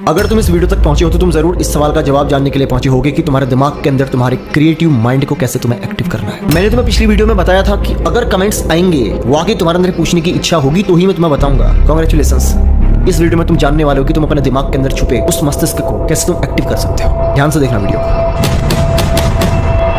अगर तुम इस वीडियो तक पहुंचे हो तो तुम जरूर इस सवाल का जवाब जानने के लिए पहुंचे होगे कि तुम्हारे दिमाग के अंदर तुम्हारे क्रिएटिव माइंड को कैसे तुम्हें एक्टिव करना है। मैंने तुम्हें पिछली वीडियो में बताया था कि अगर कमेंट्स आएंगे वाकई तुम्हारे अंदर पूछने की इच्छा होगी तो ही मैं तुम्हें बताऊंगा। कांग्रेचुलेशंस, इस वीडियो में तुम जानने वाले हो कि तुम अपने दिमाग के अंदर छुपे उस मस्तिष्क को कैसे तुम एक्टिव कर सकते हो। ध्यान से देखना वीडियो को।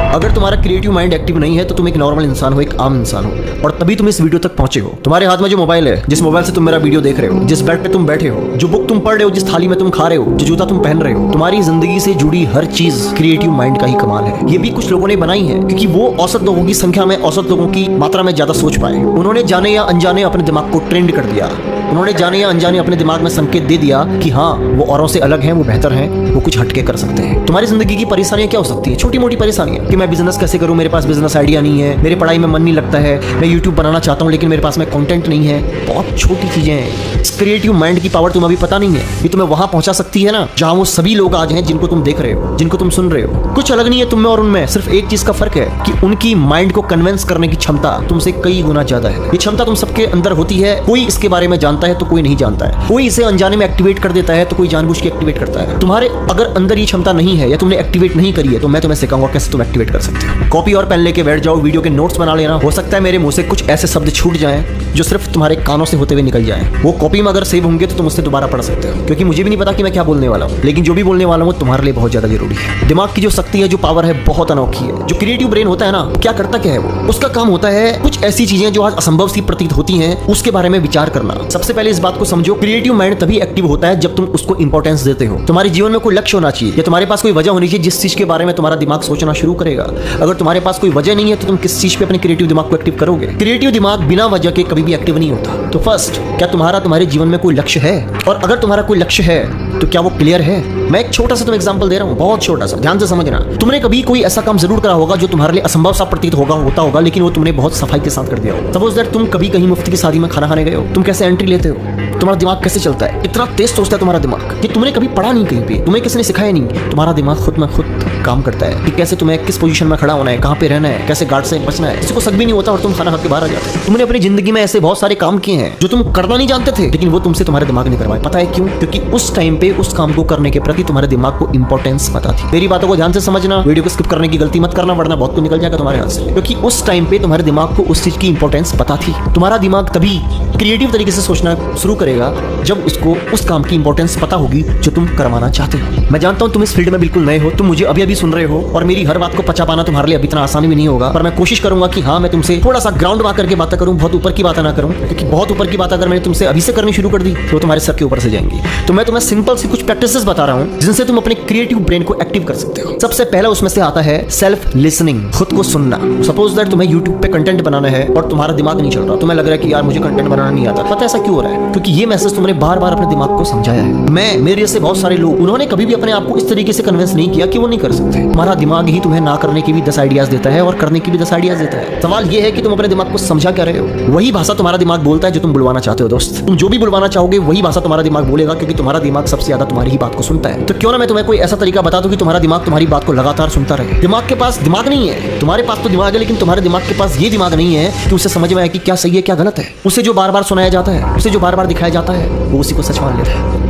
अगर तुम्हारा क्रिएटिव माइंड एक्टिव नहीं है तो तुम एक नॉर्मल इंसान हो, एक आम इंसान हो, और तभी तुम इस वीडियो तक पहुंचे हो। तुम्हारे हाथ में जो मोबाइल है, जिस मोबाइल से तुम मेरा वीडियो देख रहे हो, जिस बेड पे तुम बैठे हो, जो बुक तुम पढ़ रहे हो, जिस थाली में तुम खा रहे हो, जो जूता तुम पहन रहे हो, तुम्हारी जिंदगी से जुड़ी हर चीज क्रिएटिव माइंड का ही कमाल है। ये भी कुछ लोगों ने बनाई है क्योंकि वो औसत लोगों की संख्या में, औसत लोगों की मात्रा में ज्यादा सोच पाए। उन्होंने जाने या अनजाने अपने दिमाग को ट्रेंड कर दिया। उन्होंने जाने या अनजाने अपने दिमाग में संकेत दे दिया कि हाँ, वो औरों से अलग हैं, वो बेहतर हैं, वो कुछ हटके कर सकते हैं। तुम्हारी जिंदगी की परेशानियां क्या हो सकती है? छोटी मोटी परेशानियां कि मैं बिजनेस कैसे करूं, मेरे पास बिजनेस आइडिया नहीं है, मेरे पढ़ाई में मन नहीं लगता है, मैं यूट्यूब बनाना चाहता हूं लेकिन मेरे पास में कंटेंट नहीं है। बहुत छोटी चीजें हैं। इस क्रिएटिव माइंड की पावर तुम्हें अभी पता नहीं है, ये तुम्हें वहां पहुंचा सकती है ना जहां वो सभी लोग आज हैं जिनको तुम देख रहे हो, जिनको तुम सुन रहे हो। कुछ अलग नहीं है तुम में और उनमें, सिर्फ एक चीज का फर्क है कि उनकी माइंड को कन्विंस करने की क्षमता तुमसे कई गुना ज्यादा है। ये क्षमता तुम सबके अंदर होती है। कोई इसके बारे में जानता है तो कोई नहीं जानता है। कोई इसे अनजाने में एक्टिवेट कर देता है तो कोई जानबूझ के एक्टिवेट करता है। तुम्हारे अगर अंदर ये क्षमता नहीं है या तुमने एक्टिवेट नहीं करी है तो मैं तुम्हें सिखाऊंगा कैसे तुम एक्टिवेट कर सकते हो। कॉपी और पेन लेके बैठ जाओ, वीडियो के नोट्स बना लेना। हो सकता है मेरे मुंह से कुछ ऐसे शब्द छूट जाएं जो सिर्फ तुम्हारे कानों से होते हुए निकल जाएं। वो कॉपी में अगर सेव होंगे तो तुम उससे दोबारा पढ़ सकते हो, क्योंकि मुझे भी नहीं पता कि मैं क्या बोलने वाला हूँ, लेकिन जो भी बोलने वाला हूँ तुम्हारे लिए बहुत ज्यादा जरूरी है। दिमाग की जो शक्ति है, जो पावर है, बहुत अनोखी है। जो क्रिएटिव ब्रेन होता है ना, क्या करता क्या है वो? उसका काम होता है कुछ ऐसी चीजें जो आज असंभव सी प्रतीत होती हैं उसके बारे में विचार करना। सबसे पहले इस बात को समझो, क्रिएटिव माइंड तभी एक्टिव होता है जब तुम उसको इंपॉर्टेंस देते हो। तुम्हारे जीवन में कोई लक्ष्य होना चाहिए या तुम्हारे पास कोई वजह होनी चाहिए जिस चीज के बारे में तुम्हारा दिमाग सोचना शुरू करेगा। अगर तुम्हारे पास कोई वजह नहीं है तो तुम किस चीज पे अपने क्रिएटिव दिमाग को एक्टिव करोगे? क्रिएटिव दिमाग बिना वजह के कभी भी एक्टिव नहीं होता। तो फर्स्ट, क्या तुम्हारे जीवन में कोई लक्ष्य है? और अगर तुम्हारा कोई लक्ष्य है तो क्या वो क्लियर है? मैं एक छोटा सा तुम्हें एग्जांपल दे रहा हूँ, बहुत छोटा सा, ध्यान से समझना। तुमने कभी कोई ऐसा काम जरूर करा होगा जो तुम्हारे लिए असंभव सा प्रतीत होता होगा, लेकिन वो तुमने बहुत सफाई के साथ कर दिया हो। सपोज दैट तुम कभी कहीं मुफ्त की शादी में खाना खाने गए हो। तुम कैसे एंट्री लेते हो? तुम्हारा दिमाग कैसे चलता है? इतना तेज सोचता है तुम्हारा दिमाग कि तुमने कभी पढ़ा नहीं कहीं पे, तुम्हें किसी ने सिखाया नहीं। तुम्हारा दिमाग खुद में खुद काम करता है कि कैसे तुम्हें किस पोजीशन में खड़ा होना है, कहाँ पे रहना है, कैसे गार्ड से बचना है। किसी को शक भी नहीं होता और तुम खाना खा के बाहर आ जाते हो। तुमने अपनी जिंदगी में ऐसे बहुत सारे काम किए हैं जो तुम करना नहीं जानते थे, लेकिन वो तुमसे तुम्हारे दिमाग ने करवाए। पता है क्यों? क्योंकि उस टाइम पे उस काम को करने के प्रति तुम्हारे दिमाग को इंपॉर्टेंस पता थी। मेरी बातों को ध्यान से समझना, वीडियो को स्किप करने की गलती मत करना, वरना बहुत कुछ निकल जाएगा तुम्हारे हाथ से। क्योंकि उस टाइम पे तुम्हारे दिमाग को उस चीज की इंपॉर्टेंस पता थी। तुम्हारा दिमाग तभी क्रिएटिव तरीके से सोचना शुरू करेगा जब उसको उस काम की इंपॉर्टेंस पता होगी जो तुम करवाना चाहते हो। मैं जानता हूं तुम इस फील्ड में बिल्कुल नए हो, तुम मुझे अभी अभी सुन रहे हो और मेरी हर बात को पचा पाना तुम्हारे लिए अभी इतना आसानी भी नहीं होगा, पर मैं कोशिश करूंगा कि हाँ, मैं तुमसे थोड़ा सा ग्राउंड मार करके बातें करूं, बहुत ऊपर की बात ना करूं, क्योंकि बहुत ऊपर की बात अगर मैंने तुमसे अभी से करनी शुरू कर दी तो तुम्हारे सर के ऊपर से जाएंगी। तो मैं तुम्हें सिंपल सी कुछ प्रैक्टिसेस बता रहा हूं जिनसे तुम अपने क्रिएटिव ब्रेन को एक्टिव कर सकते हो। सबसे पहला उसमें से आता है सेल्फ लिसनिंग, खुद को सुनना। सपोज दैट तुम्हें यूट्यूब पे कंटेंट बनाना है और तुम्हारा दिमाग नहीं चल रहा, तुम्हें लग रहा है कि यार मुझे कंटेंट बनाना नहीं आता। पता है ऐसा क्यों हो रहा है? क्योंकि ये मैसेज तुमने बार बार अपने दिमाग को समझाया है। मेरे जैसे बहुत सारे लोग, उन्होंने कभी भी अपने आप को इस तरीके से कन्विंस नहीं किया कि वो नहीं कर सकते। तुम्हारा दिमाग ही तुम्हें ना करने की भी 10 आइडियाज देता है और करने की भी 10 आइडियाज देता है। सवाल ये है कि तुम अपने दिमाग को समझा क्या रहे हो। वही भाषा तुम्हारा दिमाग बोलता है जो तुम बुलवाना चाहते हो। दोस्त, तुम जो भी बुलवाना चाहोगे वही भाषा तुम्हारा दिमाग बोलेगा, क्योंकि तुम्हारा दिमाग सबसे ज्यादा तुम्हारी ही बात को सुनता है। तो क्यों ना मैं तुम्हें कोई ऐसा तरीका बता दूं कि तुम्हारा दिमाग तुम्हारी बात को लगातार सुनता रहे। दिमाग के पास दिमाग नहीं है, तुम्हारे पास तो दिमाग है, लेकिन तुम्हारे दिमाग के पास ये दिमाग नहीं है कि उसे समझ में आए कि क्या सही है क्या गलत है। उसे जो बार बार सुनाया जाता है, उसे जो बार बार दिखाया जाता है, वो उसी को सच मान लेता है।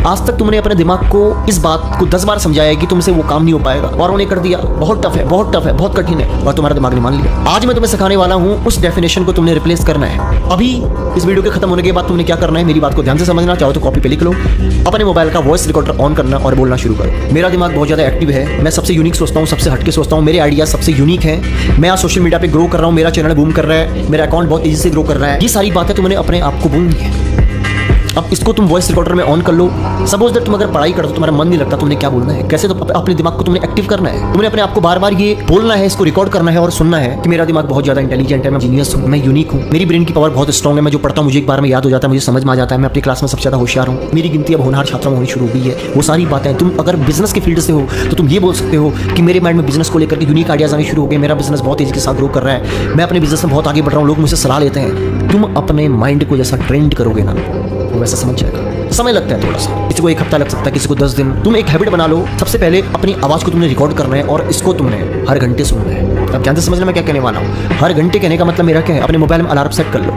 आज तक तुमने अपने दिमाग को इस बात को 10 बार समझाया है कि तुमसे वो काम नहीं हो पाएगा और उन्हें कर दिया, बहुत टफ है, बहुत टफ है, बहुत कठिन है, और तुम्हारा दिमाग ने मान लिया। आज मैं तुम्हें सिखाने वाला हूं उस डेफिनेशन को तुमने रिप्लेस करना है। अभी इस वीडियो के खत्म होने के बाद तुमने क्या करना है, मेरी बात को ध्यान से समझना। चाहो तो कॉपी पे लिख लो, अपने मोबाइल का वॉइस रिकॉर्डर ऑन करना और बोलना शुरू करो। मेरा दिमाग बहुत ज्यादा एक्टिव है, मैं सबसे यूनिक सोचता हूँ, सबसे हटके सोचता हूँ, मेरे आइडिया सबसे यूनिक है। मैं आज सोशल मीडिया पे ग्रो कर रहा हूँ, मेरा चैनल बूम कर रहा है, मेरा अकाउंट बहुत तेजी से ग्रो कर रहा है। ये सारी बातें तुमने अपने आप को बोलनी है। अब इसको तुम वॉइस रिकॉर्डर में ऑन कर लो। सपोज दैट तुम अगर पढ़ाई करते हो, तुम्हारा मन नहीं लगता, तुमने क्या बोलना है, कैसे? तो अपने दिमाग को तुमने एक्टिव करना है। तुमने अपने आप को बार बार ये बोलना है, इसको रिकॉर्ड करना है और सुनना है कि मेरा दिमाग बहुत ज्यादा इंटेलिजेंट है, मैं जीनियस हूँ, मैं यूनिक हूँ, मेरी ब्रेन की पावर बहुत स्ट्रॉन्ग है, मैं जो पढ़ता हूँ मुझे एक बार में याद हो जाता है, मुझे समझ में आ जाता है, मैं अपनी क्लास में सबसे ज्यादा होशियार हूँ, मेरी गिनती अब होनहार छात्रों में होनी शुरू हुई है। वो सारी बातें तुम अगर बिजनेस के फील्ड से हो तो तुम ये बोल सकते हो कि मेरे माइंड में बिजनेस को लेकर के यूनिक आइडियाज आने शुरू हो गए, मेरा बिजनेस बहुत तेजी के साथ ग्रो कर रहा है, मैं अपने बिजनेस में बहुत आगे बढ़ रहा हूँ, लोग मुझसे सलाह लेते हैं। तुम अपने माइंड को जैसा ट्रेंड करोगे ना, वो वैसा समझ जाएगा। समय लगता है थोड़ा सा, किसी को 1 हफ्ता लग सकता है, किसी को 10 दिन। तुम एक हैबिट बना लो। सबसे पहले अपनी आवाज़ को तुमने रिकॉर्ड करना है और इसको तुमने हर घंटे सुनना है। अब ध्यान से समझना मैं क्या कहने वाला हूँ। हर घंटे कहने का मतलब मेरा क्या है, अपने मोबाइल में अलार्म सेट कर लो।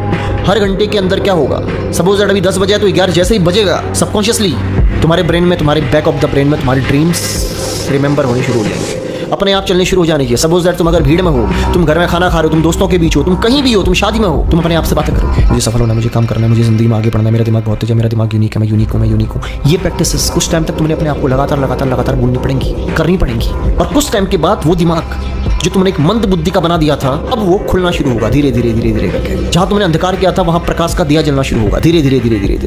हर घंटे के अंदर क्या होगा, सपोज दैट अभी 10 बजे है तो 11 जैसे ही बजेगा सबकॉन्शियसली तुम्हारे ब्रेन में, तुम्हारे बैक ऑफ द ब्रेन में तुम्हारी ड्रीम्स रिमेंबर होने शुरू हो जाएंगे, अपने आप चलने शुरू हो जाने चाहिए। सपोज दैट तुम अगर भीड़ में हो, तुम घर में खाना खा रहे हो, तुम दोस्तों के बीच हो, तुम कहीं भी हो, तुम शादी में हो, तुम अपने आप से बातें करोगे, मुझे सफल होना है, मुझे काम करना है, मुझे जिंदगी में आगे बढ़ना है, मेरा दिमाग बहुत तेज है, मेरा दिमाग यूनिक है, मैं यूनिक हूँ, मैं यूनिक हूँ। ये प्रैक्टिस कुछ टाइम तक तुमने अपने आप को लगातार बोलनी पड़ेंगी, करनी पड़ेंगी। और कुछ टाइम के बाद वो दिमाग जो तुमने एक मंद बुद्धि का बना दिया था, अब वो खुलना शुरू होगा धीरे धीरे करके। जहां तुमने अंधकार किया था वहां प्रकाश का दिया जलना शुरू होगा धीरे धीरे।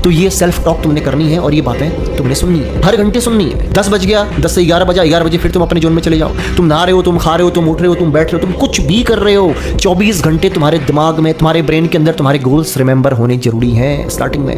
तो ये सेल्फ टॉक तुमने करनी है और ये बातें तुमने सुननी है, हर घंटे सुननी है। 10 बज गया, 10 से 11 बजा, 11 बजे फिर तुम अपने जोन में चले जाओ। तुम नहा रहे हो, तुम खा रहे हो, तुम उठ रहे हो, तुम बैठ रहे हो, तुम कुछ भी कर रहे हो, 24 घंटे तुम्हारे दिमाग में, तुम्हारे ब्रेन के अंदर तुम्हारे गोल्स रिमेंबर होने जरूरी है स्टार्टिंग में।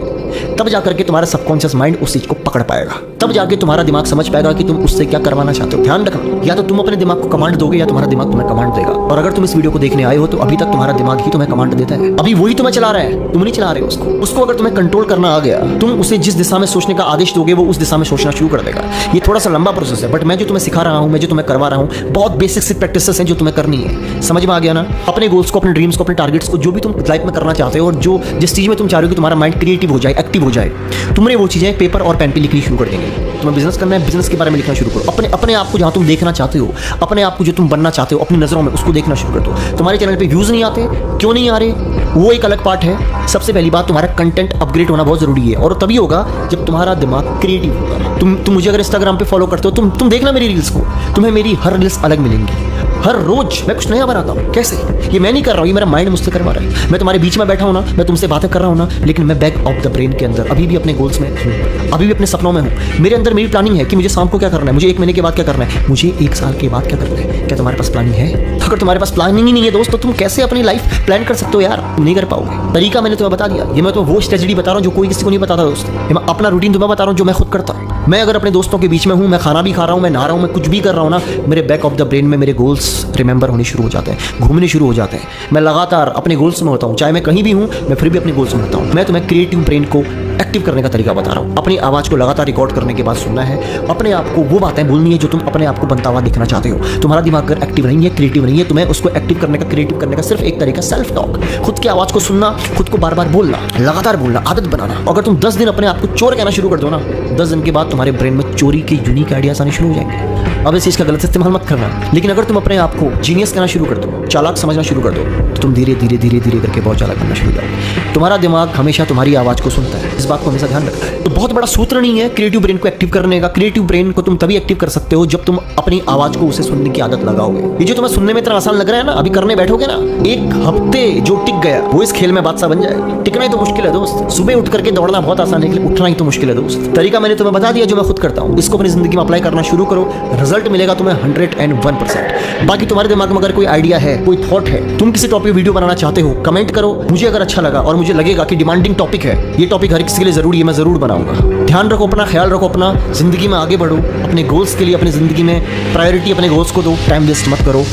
तब जाकर के तुम्हारा सबकॉन्शियस माइंड उस चीज को पकड़ पाएगा, तब जाके तुम्हारा दिमाग समझ पाएगा कि तुम उससे क्या करवाना चाहते हो। ध्यान रखना, या तो तुम अपने दिमाग को कमांड दोगे या तुम्हारा दिमाग तुम्हें कमांड देगा। और अगर तुम इस वीडियो को देखने आए हो तो अभी तक तुम्हारा दिमाग ही तुम्हें कमांड देता है, अभी वही तुम्हें चला रहा है, तुम नहीं चला रहे हो उसको। अगर तुम्हें कंट्रोल करना आ गया, तुम उसे जिस दिशा में सोचने का आदेश दोगे वो उस दिशा में सोचना शुरू कर देगा। ये थोड़ा सा लंबा प्रोसेस है, बट मैं जो तुम्हें सिखा रहा हूं, मैं जो तुम्हें करवा रहा हूं, बहुत बेसिक से प्रैक्टिसेस हैं जो तुम्हें करनी है। समझ में आ गया ना? अपने गोल्स को, अपने ड्रीम्स को, अपने टारगेट्स को, जो भी तुम लाइफ में करना चाहते हो और जो जिस चीज में तुम चाह रहे हो कि तुम्हारा माइंड क्रिएटिव हो जाए, एक्टिव हो जाए, तुमने वो चीजें पेपर और पेन पे लिखनी शुरू कर देंगे। तुम्हें बिजनेस करना है, बिजनेस के बारे में लिखना शुरू करो। अपने आप को जहां तुम देखना चाहते हो, अपने आप को जो तुम बनना चाहते हो अपनी नजरों में, उसको देखना शुरू कर दो। तुम्हारे चैनल पे व्यूज नहीं आते, क्यों नहीं आ रहे, वो एक अलग पार्ट है। सबसे पहली बात, तुम्हारा कंटेंट अपग्रेड होना बहुत जरूरी है, और तभी होगा जब तुम्हारा दिमाग क्रिएटिव होगा। तुम मुझे अगर इंस्टाग्राम पे फॉलो करते हो, तुम देखना मेरी रील्स को, तुम्हें मेरी हर रील्स अलग मिलेंगी। हर रोज मैं कुछ नया बनाता हूँ। कैसे? ये मैं नहीं कर रहा हूँ, ये मेरा माइंड मुझसे करवा रहा है। मैं तुम्हारे बीच में बैठा हूँ ना, मैं तुमसे बातें कर रहा हूँ ना, लेकिन मैं बैक ऑफ द ब्रेन के अंदर अभी भी अपने गोल्स में हूँ, अभी भी अपने सपनों में हूँ। मेरे अंदर मेरी प्लानिंग है कि मुझे शाम को क्या करना है, मुझे 1 महीने के बाद क्या करना है, मुझे 1 साल के बाद क्या करना है। क्या तुम्हारे पास प्लानिंग है? अगर तुम्हारे पास प्लानिंग ही नहीं है दोस्त, तो तुम कैसे अपनी लाइफ प्लान कर सकते हो यार? तुम नहीं कर पाओगे। तरीका मैंने तुम्हें बता दिया। ये मैं तुम्हें वो स्ट्रेटजी बता रहा हूँ जो कोई किसी को नहीं बताता दोस्त। मैं अपना रूटीन तुम्हें बता रहा हूँ जो मैं खुद करता हूँ। मैं अगर अपने दोस्तों के बीच में हूँ, मैं खाना भी खा रहा हूँ, मैं नहा रहा हूँ, मैं कुछ भी कर रहा हूँ ना, मेरे बैक ऑफ द ब्रेन में मेरे गोल्स रिमेंबर होने शुरू हो जाते हैं, घूमने शुरू हो जाते हैं। मैं लगातार अपने गोल्स में होता हूँ, चाहे मैं कहीं भी हूँ, मैं फिर भी अपने गोल्स में होता हूँ। मैं तुम्हें क्रिएटिव ब्रेन को एक्टिव करने का तरीका बता रहा हूँ। अपनी आवाज़ को लगातार रिकॉर्ड करने के बाद सुनना है, अपने आप को वो बातें बोलनी है जो तुम अपने आप को बनता हुआ दिखना चाहते हो। तुम्हारा दिमाग अगर एक्टिव नहीं है, क्रिएटिव नहीं है, तुम्हें उसको एक्टिव करने का, क्रिएटिव करने का सिर्फ एक तरीका सेल्फ टॉक, खुद की आवाज़ को सुनना, खुद को बार बार बोलना, लगातार बोलना, आदत बनाना। अगर तुम 10 दिन अपने आप को चोर कहना शुरू कर दो ना, 10 दिन के बाद तुम्हारे ब्रेन में चोरी के यूनिक आइडियाज आने शुरू हो जाएंगे। अब इस चीज़ का गलत इस्तेमाल मत करना, लेकिन अगर तुम अपने आप को जीनियस कहना शुरू कर दो, चालाक समझना शुरू कर दो, तो तुम धीरे धीरे करके बहुत चालाक बनना शुरू हो जाओगे। तुम्हारा दिमाग हमेशा तुम्हारी आवाज़ को सुनता है, इस बात को हमेशा ध्यान रखना है। तो बहुत बड़ा सूत्र नहीं है क्रिएटिव ब्रेन को एक्टिव करने का। क्रिएटिव ब्रेन को तुम तभी एक्टिव कर सकते हो जब तुम अपनी आवाज़ को उसे सुनने की आदत लगाओगे। ये जो तुम्हें सुनने में इतना आसान लग रहा है ना, अभी करने बैठोगे ना, 1 हफ्ते जो टिक गया वो इस खेल में बादशाह बन जाएगा। टिकना ही तो मुश्किल है दोस्त। सुबह उठ करके दौड़ना बहुत आसान है, लेकिन उठना ही तो मुश्किल है दोस्त। तरीका मैंने तुम्हें बता दिया जो मैं खुद करता हूँ, इसको अपनी जिंदगी में अप्लाई करना शुरू करो, रिजल्ट मिलेगा तुम्हें 101%। बाकी तुम्हारे दिमाग में अगर कोई आइडिया है, कोई थॉट है, तुम किसी टॉपिक वीडियो बनाना चाहते हो, कमेंट करो। मुझे अगर अच्छा लगा और मुझे लगेगा कि डिमांडिंग टॉपिक है, ये टॉपिक हर किसी के लिए जरूरी है, मैं जरूर बनाऊंगा। ध्यान रखो अपना, ख्याल रखो अपना, जिंदगी में आगे बढ़ो, अपने गोल्स के लिए अपनी जिंदगी में प्रायोरिटी अपने गोल्स को दो, टाइम वेस्ट मत करो,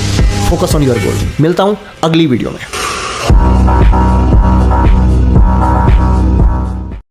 फोकस ऑन योर गोल। मिलता हूं अगली वीडियो में।